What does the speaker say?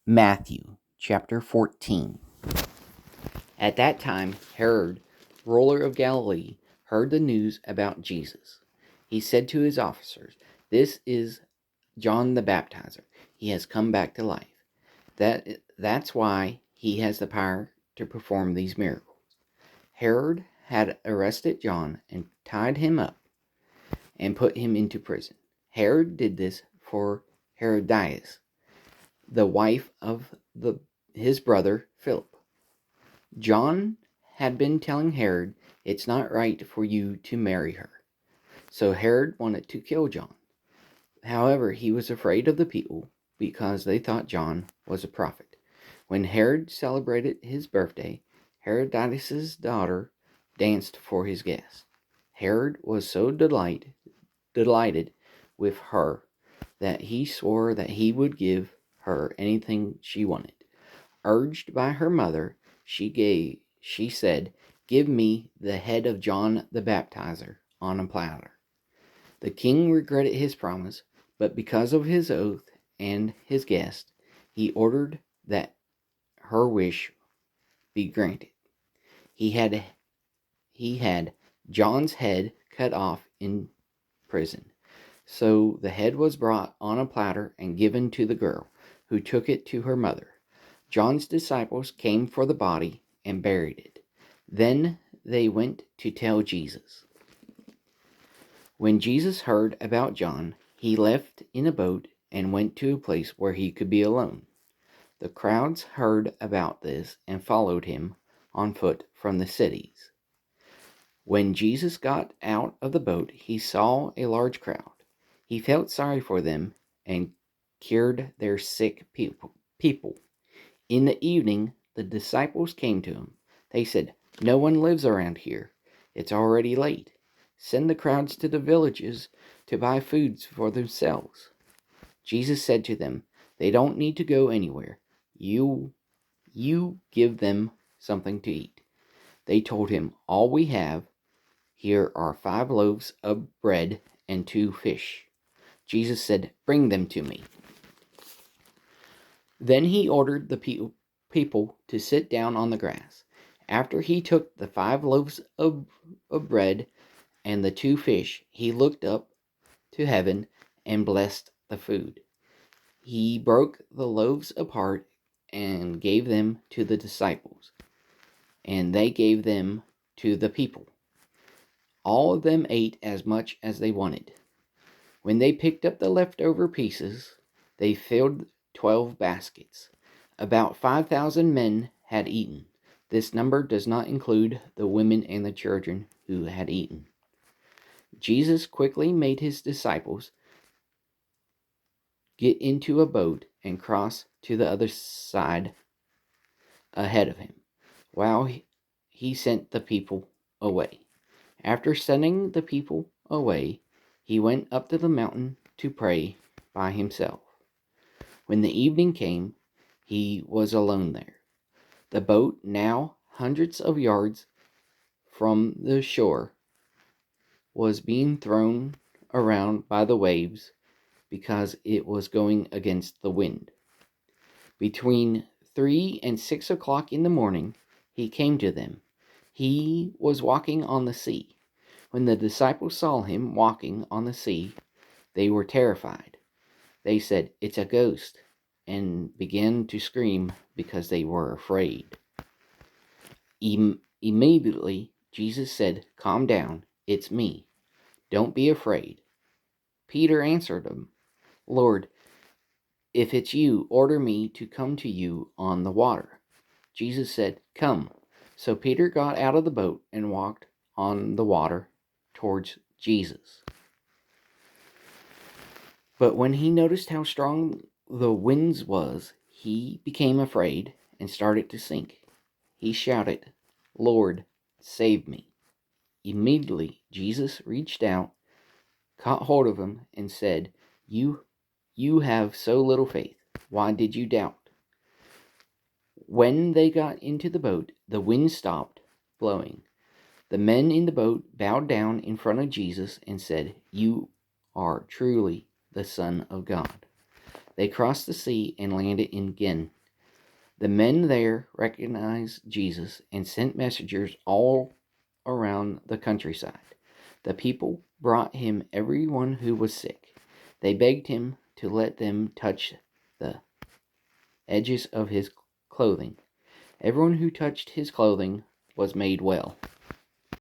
Matthew chapter 14. At that time, Herod, ruler of Galilee, heard the news about Jesus. He said to his officers, "This is John the Baptizer. He has come back to life. That's why he has the power to perform these miracles." Herod had arrested John and tied him up and put him into prison. Herod did this for Herodias, the wife of his brother Philip. John had been telling Herod, "It's not right for you to marry her." So Herod wanted to kill John. However, he was afraid of the people because they thought John was a prophet. When Herod celebrated his birthday, Herodias' daughter danced for his guests. Herod was so delighted with her that he swore that he would give her anything she wanted. Urged by her mother, she said, "Give me the head of John the Baptizer on a platter." The king regretted his promise, but because of his oath and his guest, he ordered that her wish be granted. He had John's head cut off in prison. So the head was brought on a platter and given to the girl, who took it to her mother. John's disciples came for the body and buried it. Then they went to tell Jesus. When Jesus heard about John, he left in a boat and went to a place where he could be alone. The crowds heard about this and followed him on foot from the cities. When Jesus got out of the boat, he saw a large crowd. He felt sorry for them and cured their sick people. In the evening, the disciples came to him. They said, "No one lives around here. It's already late. Send the crowds to the villages to buy foods for themselves." Jesus said to them, "They don't need to go anywhere. You give them something to eat." They told him, "All we have here are 5 loaves of bread and 2 fish." Jesus said, "Bring them to me." Then he ordered the people to sit down on the grass. After he took the 5 loaves of bread and the 2 fish, he looked up to heaven and blessed the food. He broke the loaves apart and gave them to the disciples, and they gave them to the people. All of them ate as much as they wanted. When they picked up the leftover pieces, they filled 12 baskets. About 5,000 men had eaten. This number does not include the women and the children who had eaten. Jesus quickly made his disciples get into a boat and cross to the other side ahead of him, while he sent the people away. After sending the people away, he went up to the mountain to pray by himself. When the evening came, he was alone there. The boat, now hundreds of yards from the shore, was being thrown around by the waves because it was going against the wind. Between 3 and 6 o'clock in the morning, he came to them. He was walking on the sea. When the disciples saw him walking on the sea, they were terrified. They said, "It's a ghost," and began to scream because they were afraid. Immediately, Jesus said, "Calm down, it's me. Don't be afraid." Peter answered him, "Lord, if it's you, order me to come to you on the water." Jesus said, "Come." So Peter got out of the boat and walked on the water towards Jesus. But when he noticed how strong the wind was, he became afraid and started to sink. He shouted, "Lord, save me." Immediately Jesus reached out, caught hold of him, and said, You have so little faith. Why did you doubt?" When they got into the boat, the wind stopped blowing. The men in the boat bowed down in front of Jesus and said, "You are truly the Son of God." They crossed the sea and landed in Gen. The men there recognized Jesus and sent messengers all around the countryside. The people brought him everyone who was sick. They begged him to let them touch the edges of his clothing. Everyone who touched his clothing was made well.